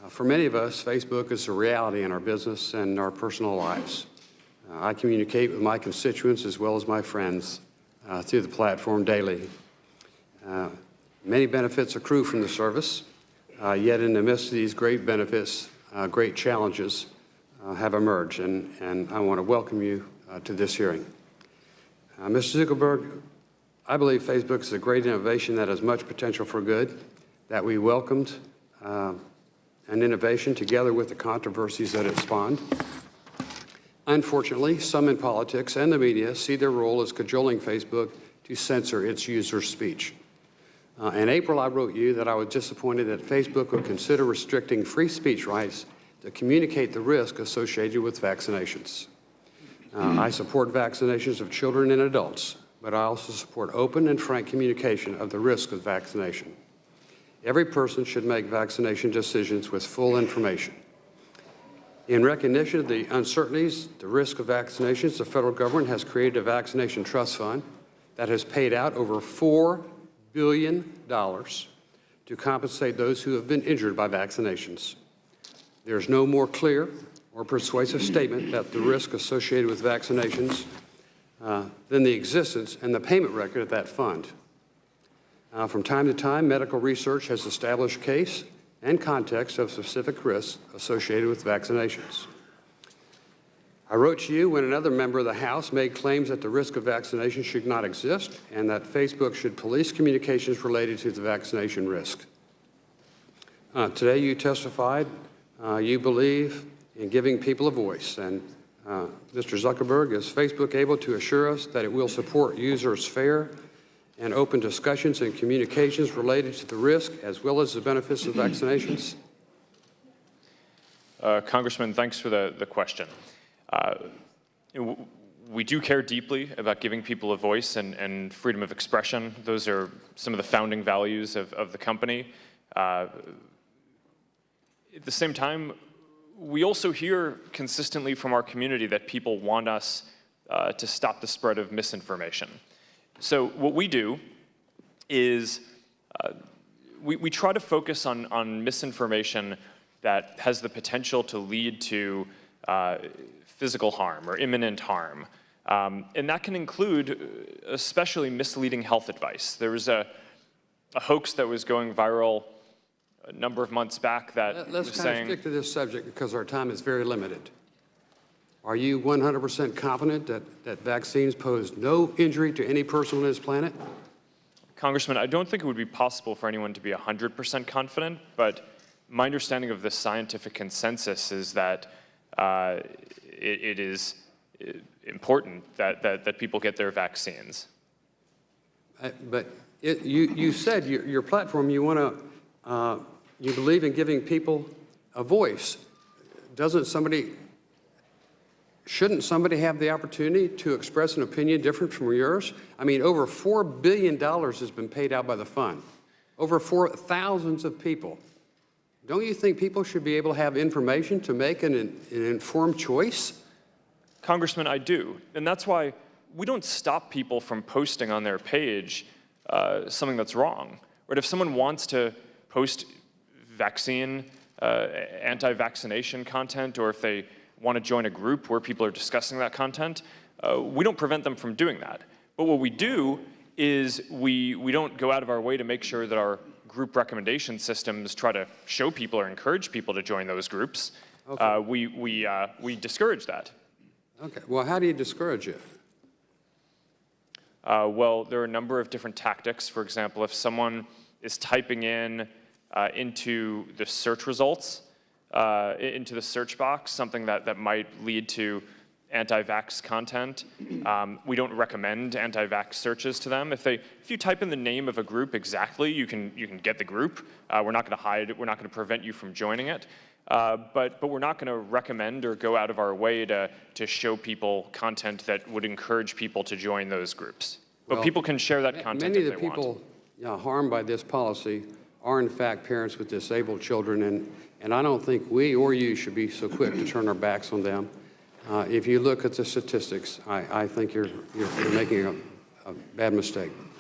For many of us, Facebook is a reality in our business and our personal lives. I communicate with my constituents as well as my friends through the platform daily. Many benefits accrue from the service, yet in the midst of these great benefits, great challenges have emerged, and I want to welcome you to this hearing. Mr. Zuckerberg, I believe Facebook is a great innovation that has much potential for good, that we welcomed an innovation together with the controversies that it spawned. Unfortunately, some in politics and the media see their role as cajoling Facebook to censor its users' speech. In April, I wrote you that I was disappointed that Facebook would consider restricting free speech rights to communicate the risk associated with vaccinations. I support vaccinations of children and adults, but I also support open and frank communication of the risk of vaccination. Every person should make vaccination decisions with full information. In recognition of the uncertainties, the risk of vaccinations, the federal government has created a vaccination trust fund that has paid out over $4 billion to compensate those who have been injured by vaccinations. There's no more clear or persuasive statement about the risk associated with vaccinations than the existence and the payment record of that fund. From time to time, medical research has established case and context of specific risks associated with vaccinations. I wrote to you when another member of the House made claims that the risk of vaccination should not exist and that Facebook should police communications related to the vaccination risk. Today you testified you believe in giving people a voice, and Mr. Zuckerberg, is Facebook able to assure us that it will support users' fair and open discussions and communications related to the risk as well as the benefits of vaccinations? Congressman, thanks for the question. We do care deeply about giving people a voice and freedom of expression. Those are some of the founding values of the company. At the same time, we also hear consistently from our community that people want us to stop the spread of misinformation. So what we do is we try to focus on misinformation that has the potential to lead to physical harm or imminent harm. And that can include especially misleading health advice. There was a hoax that was going viral a number of months back that Let's was kind saying... of stick to this subject because our time is very limited. Are you 100% confident that vaccines pose no injury to any person on this planet? Congressman, I don't think it would be possible for anyone to be 100% confident, but my understanding of the scientific consensus is that it is important that people get their vaccines. But you said your platform, you believe in giving people a voice. Shouldn't somebody have the opportunity to express an opinion different from yours? I mean, over $4 billion has been paid out by the fund. Over thousands of people. Don't you think people should be able to have information to make an informed choice? Congressman, I do. And that's why we don't stop people from posting on their page something that's wrong. Right? If someone wants to post vaccine, anti-vaccination content, or if they want to join a group where people are discussing that content, we don't prevent them from doing that. But what we do is we don't go out of our way to make sure that our group recommendation systems try to show people or encourage people to join those groups. Okay. We discourage that. Okay. Well, how do you discourage it? Well, there are a number of different tactics. For example, if someone is typing in into the search results, into the search box, something that might lead to anti-vax content. We don't recommend anti-vax searches to them. If you type in the name of a group exactly, you can get the group. We're not going to hide it. We're not going to prevent you from joining it. But we're not going to recommend or go out of our way to show people content that would encourage people to join those groups. But people can share that content if they want. Many of the people harmed by this policy are in fact parents with disabled children, and I don't think we or you should be so quick to turn our backs on them. If you look at the statistics, I think you're making a bad mistake.